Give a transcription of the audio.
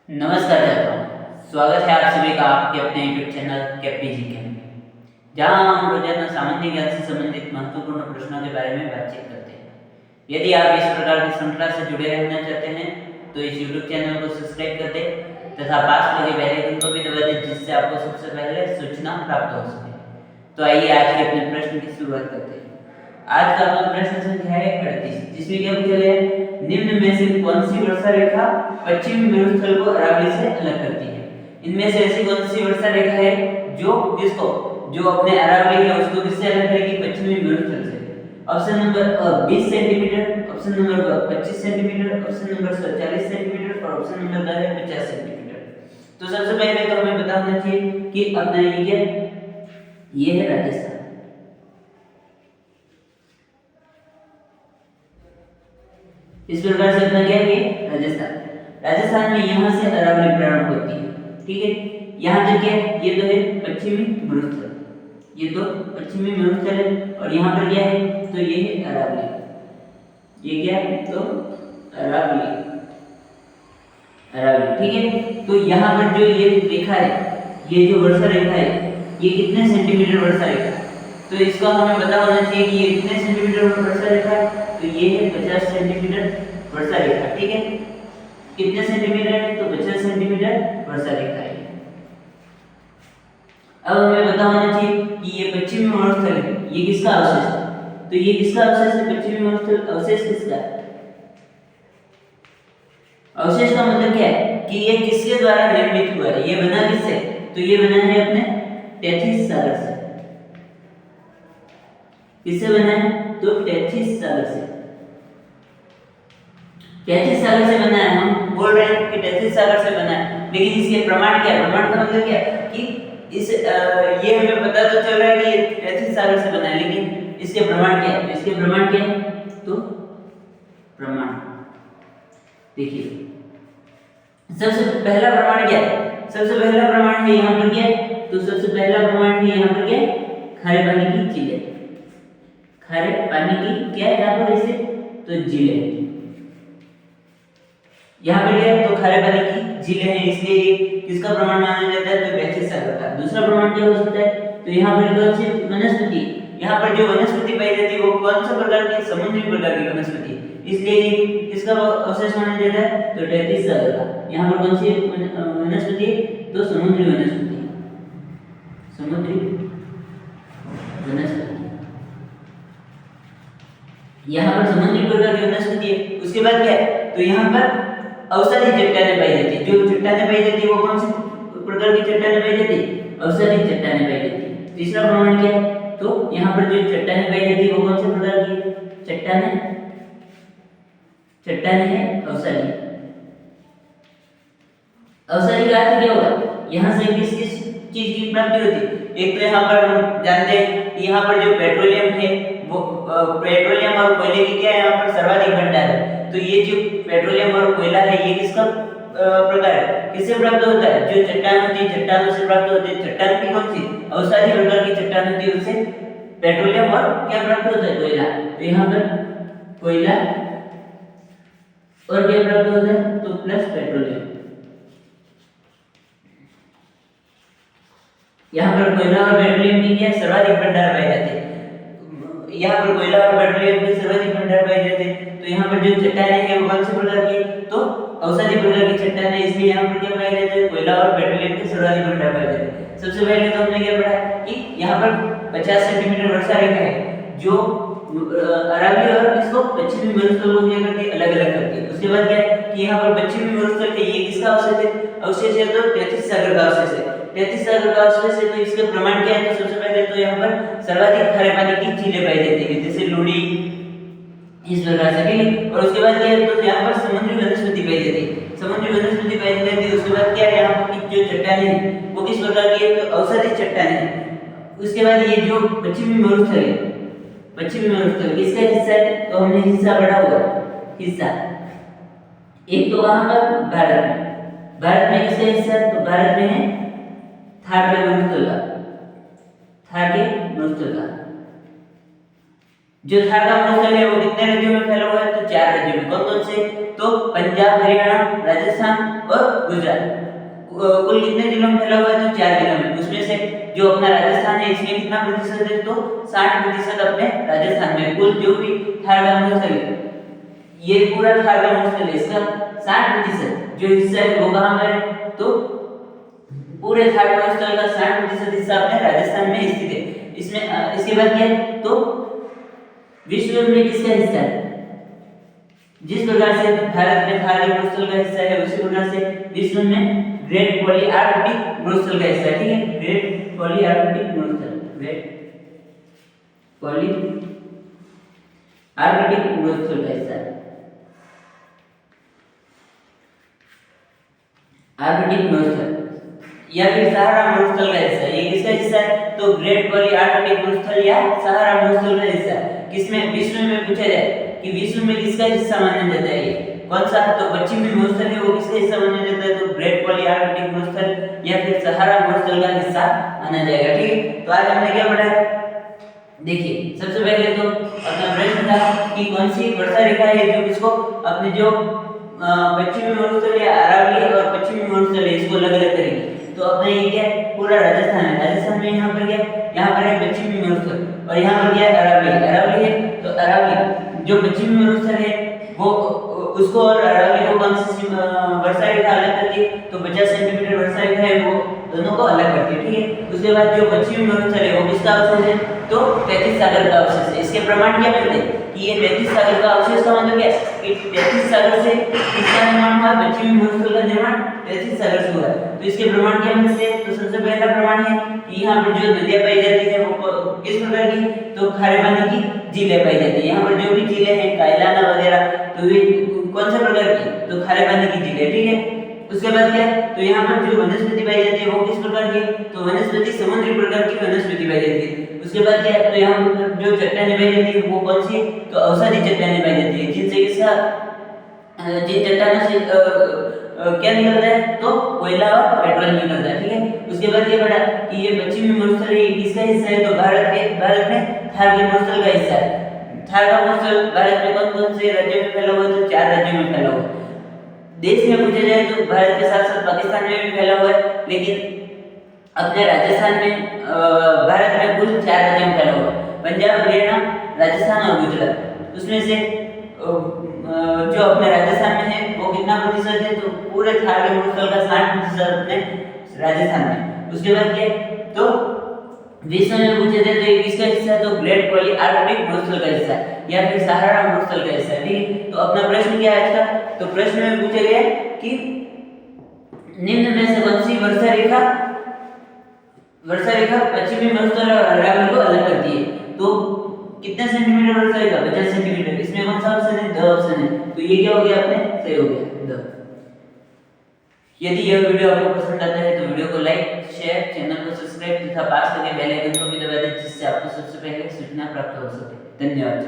नमस्कार छात्रों, स्वागत है आप सभी का आपके अपने YouTube चैनल केपीजी के में, जहां हम रोजाना सामान्य ज्ञान से संबंधित महत्वपूर्ण प्रश्नों के बारे में बातचीत करते हैं। यदि आप इस प्रकार की श्रृंखला से जुड़े रहना चाहते हैं तो इस YouTube चैनल को सब्सक्राइब कर दें तथा पास लगे बेल आइकन को भी दबा दें, जिससे आपको सबसे पहले सूचना प्राप्त हो सके। तो आइए आज के अपने प्रश्न की शुरुआत करते हैं। आज का अपना प्रश्न संख्या है 38, जिसमें क्या पूछा गया है, निम्न में से कौन सी वर्षा रेखा पश्चिमी मेरुस्थल को अरावली से अलग करती है? इनमें से ऐसी कौन सी वर्षा रेखा है जो अपने अरावली है उसको किससे अलग करेगी? पश्चिमी मेरुस्थल से। Option number 20 centimetre, option number 25 centimetre, option number 40 centimetre और ऑप्शन नंबर 2 है 50 सेंटीमीटर। तो सबसे पहले तो हमें पता होना चाहिए कि अपना ये क्या है, ये है राजस्थान। इस प्रकार से अपना क्या है, राजस्थान में यहाँ से अरावली प्रारंभ होती है। ठीक है, यहाँ तक क्या है, ये तो है पश्चिमी मेरुस्थल, ये तो पश्चिमी मेरुस्थल है और यहाँ पर क्या है, तो ये है अरावली। ये क्या है, तो अरावली। ठीक है, तो यहाँ पर जो ये रेखा है, ये जो वर्षा रेखा है, ये कितने सेंटीमीटर वर्षा रेखा है? तो इसका हमें पता होना चाहिए कि ये कितने सेंटीमीटर वर्षा रेखा है। तो ये है 50 सेंटीमीटर वर्षा रेखा। ठीक है, कितने सेंटीमीटर है, तो 50 सेंटीमीटर वर्षा रेखा है। अब हमें पता होना चाहिए कि ये पश्चिमी मेरुस्थल है, ये किसका अवशेष है? तो ये किसका अवशेष है? पश्चिमी मेरुस्थल अवशेष किसका है? अवशेष का मतलब क्या है कि ये किसके द्वारा निर्मित हुआ है, ये बना किससे? तो ये बना है अपने टेथिस सागर से। किससे बना है? तो टेथिस सागर से। टेथिस सागर से बना है, हम बोल रहे हैं कि टेथिस सागर से बना है, लेकिन इसके प्रमाण क्या है? प्रमाण का मतलब क्या है कि इस ये हमें पता तो चल रहा है कि ये टेथिस सागर से बना है, लेकिन इसके प्रमाण क्या है? इसके प्रमाण क्या है? तो प्रमाण देखिए, सबसे पहला प्रमाण क्या है? सबसे पहला प्रमाण है यहाँ पर क्या है? तो सबसे पहला प्रमाण है यहाँ पर क्या है? खारे पानी की झीलें। खारे पानी की क्या है यहाँ पर, इसे तो झीलें। यहाँ पर क्या है, तो खारे पानी की झीलें हैं, इसलिए किसका प्रमाण माना जाता है? तो टेथिस सागर का। दूसरा प्रमाण क्या हो सकता है? तो यहाँ पर कौन सी वनस्पति, यहाँ पर जो वनस्पति पाई जाती है वो कौन सा प्रकार की? समुद्री प्रकार की वनस्पति, इसलिए किसका अवशेष माना जाता है? तो टेथिस सागर का। यहाँ पर कौन सी वनस्पति है? तो समुद्री वनस्पति, समुद्री वनस्पति। यहाँ पर समुद्री प्रकार की वनस्पति है। उसके बाद क्या है, तो यहाँ पर औषधि चट्टानें पाई जाती है। जो चट्टानें पाई जाती है वो कौन सी प्रकार की चट्टानें पाई जाती है? औषधि चट्टानें पाई जाती है। तीसरा प्रमाण क्या है? तो यहाँ पर जो चट्टानें पाई जाती है वो कौन से प्रकार की चट्टानें? चट्टानें है औषधि। औषधि का अर्थ क्या होगा? यहाँ से किस किस चीज की प्राप्ति होती है? एक तो यहाँ पर हम जानते हैं कि यहाँ पर जो पेट्रोलियम है वो पेट्रोलियम और कोयले की क्या है, यहाँ पर सर्वाधिक भंडार है। तो ये जो पेट्रोलियम और कोयला है ये किसका प्रकार है? किससे प्राप्त होता है? जो चट्टान होती है, चट्टानों से प्राप्त होती है। चट्टान की कौन सी? औषधि प्रकार की चट्टान होती है, उससे पेट्रोलियम और क्या प्राप्त होता है? कोयला। तो यहाँ पर कोयला और क्या प्राप्त होता है? तो प्लस पेट्रोलियम। यहाँ पर कोयला और पेट्रोलियम की क्या सर्वाधिक भंडार पाए जाते हैं। यहाँ पर कोयला और पेट्रोलियम के सर्वाधिक भंडार पाए जाते हैं। तो यहाँ पर जो चट्टानें हैं वो कौन से प्रकार की? तो औषधि प्रकार की चट्टानें, इसलिए यहाँ पर क्या पाए जाते हैं? कोयला और पेट्रोलियम के सर्वाधिक भंडार पाए जाते हैं। सबसे पहले तो हमने क्या पढ़ा कि यहाँ पर 50 सेंटीमीटर वर्षा रेखा है जो अरावली और इसको पश्चिमी मेरुस्थल को क्या करती है? अलग अलग करती है। उसके बाद क्या है कि यहाँ पर पश्चिमी मेरुस्थल है, ये किसका अवशेष है? अवशेष है तो टेथिस सागर का अवशेष है। टेथिस सागर का अवशेष है, तो इसके प्रमाण क्या है? तो सबसे पहले तो यहाँ पर सर्वाधिक खारे पानी की झीलें पाई जाती है, जैसे लूनी, इस प्रकार से। ठीक है, और उसके बाद क्या है, तो यहाँ पर समुद्री वनस्पति पाई जाती है। समुद्री वनस्पति पाई जाती है। उसके बाद क्या है, यहाँ पर जो चट्टानें हैं वो किस प्रकार की है? तो औषधि चट्टानें हैं। उसके बाद ये जो पश्चिमी मेरुस्थल है, पश्चिमी मेरुस्थल किसका हिस्सा है? तो हमने हिस्सा पढ़ा हुआ हिस्सा। एक तो वहां पर भारत में किसका हिस्सा है? तो भारत में है थार के मेरुस्थल का, थार के मेरुस्थल का। जो थार का मेरुस्थल है वो कितने राज्यों में फैला हुआ है? तो 4 राज्यों में। कौन कौन से? तो पंजाब, हरियाणा, राजस्थान और गुजरात। कुल कितने जिलों में फैला हुआ है? तो 4 जिलों में। उसमें से जो अपना राजस्थान है इसमें कितना प्रतिशत है? तो 60% अपने राजस्थान में। कुल जो भी थार ग्रामोत्सव है, ये पूरा थार ग्रामोत्सव है, इसका 60% जो हिस्सा है वो कहां पर है? तो पूरे थार ग्रामोत्सव का 60% हिस्सा अपने राजस्थान में स्थित है। इसमें इसके बाद क्या है? तो विश्व में किसका हिस्सा है? जिस प्रकार से भारत में थार ग्रामोत्सव का हिस्सा है उसी प्रकार से विश्व में ग्रेट पॉलीआर्कटिक महोत्सव का हिस्सा है। ठीक है, ग्रेट पॉलीआर्कटिक महोत्सव, ग्रेट पॉलीआर्कटिक महोत्सव का हिस्सा है। आर्कटिक महोत्सव या फिर सहारा महोत्सव का हिस्सा है। ये किसका हिस्सा है? तो ग्रेट पॉलीआर्कटिक महोत्सव या सहारा महोत्सव का हिस्सा है। किसमें? विश्व में पूछा जाए कि विश्व में किसका हिस्सा माना जाता है? ये कौन सा? तो पश्चिमी महोत्सव है वो किसका हिस्सा माना जाता है? तो ग्रेट पॉलीआर्कटिक महोत्सव या फिर सहारा महोत्सव का हिस्सा माना जाएगा। ठीक है, तो आज हमने क्या पढ़ा? देखिए, सबसे पहले तो अपना प्रश्न था कि कौन सी वर्षा रेखा है जो किसको अपने जो पश्चिमी मरुस्थल या अरावली और पश्चिमी मरुस्थल है इसको अलग अलग करेगी। तो अपना ये क्या है? पूरा राजस्थान है। राजस्थान में यहाँ पर क्या? यहाँ पर है पश्चिमी मरुस्थल और यहाँ पर क्या है? अरावली। अरावली है तो अरावली जो पश्चिमी मरुस्थल है वो उसको और अरावली को कौन सी वर्षा रेखा अलग करती है? तो 50 सेंटीमीटर वर्षा रेखा है वो दोनों को अलग करती है। ठीक है, उसके बाद जो पश्चिमी मरुस्थल है वो किसका अवशेष है? तो 33 सागर का अवशेष है। इसके प्रमाण क्या मिलते हैं कि ये 33 सागर का अवशेष का मतलब क्या है कि 33 सागर से किसका निर्माण हुआ? पश्चिमी मरुस्थल का निर्माण 33 सागर से हुआ है। तो इसके प्रमाण क्या मिलते हैं? तो सबसे पहला प्रमाण है कि यहाँ पर जो नदियां पाई जाती है वो किस प्रकार की? तो खारे पानी की झीलें पाई जाती है। यहाँ पर जो भी झीलें हैं कायलाना वगैरह, तो वे कौन से प्रकार की? तो खारे पानी की झीलें। ठीक है, उसके बाद क्या? तो यहाँ पर जो वनस्पति पाई जाती है वो किस प्रकार की? तो वनस्पति समुद्री प्रकार की वनस्पति पाई जाती है। उसके बाद क्या? तो यहाँ पर जो चट्टानें पाई जाती है वो कौन सी? तो औषधि चट्टानें पाई जाती है, जिनसे किसका जिन चट्टानों से क्या निकलता है? तो कोयला और पेट्रोल निकलता है। ठीक है, उसके बाद ये पढ़ा कि ये पश्चिमी मरुस्थल है किसका हिस्सा है? तो भारत में थार मरुस्थल का हिस्सा है। थार का मरुस्थल भारत में कौन कौन से राज्यों में फैला हुआ है? तो 4 राज्यों में फैला हुआ है। देश में पूछा जाए तो भारत के साथ साथ पाकिस्तान में भी फैला हुआ है, लेकिन अपने राजस्थान में भारत में कुल 4 राज्यों में फैला हुआ है। पंजाब, हरियाणा, राजस्थान और गुजरात। उसमें से जो अपने राजस्थान में है वो कितना प्रतिशत है? तो पूरे थार के मरुस्थल का 60% अपने राजस्थान में। उसके बाद क्या? तो विश्व में पूछे थे तो ये किसका हिस्सा है? तो ग्रेट पॉलीआर्कटिक मरुस्थल का हिस्सा है या फिर सहारा मरुस्थल का हिस्सा है। ठीक है, तो अपना प्रश्न क्या है इसका? तो प्रश्न में पूछा गया कि निम्न में से कौन सी वर्षा रेखा पश्चिमी मरुस्थल और अरावली को अलग करती है? तो कितने सेंटीमीटर वर्षा रेखा? 50 सेंटीमीटर। इसमें कौन सा ऑप्शन है? द ऑप्शन है। तो ये क्या हो गया? अपने सही हो गया द। यदि यह वीडियो आपको पसंद आता है तो वीडियो को लाइक, शेयर, चैनल को सब्सक्राइब तथा पास करके बेल आइकन को भी दबा दें जिससे आपको सबसे पहले सूचना प्राप्त हो सके। धन्यवाद।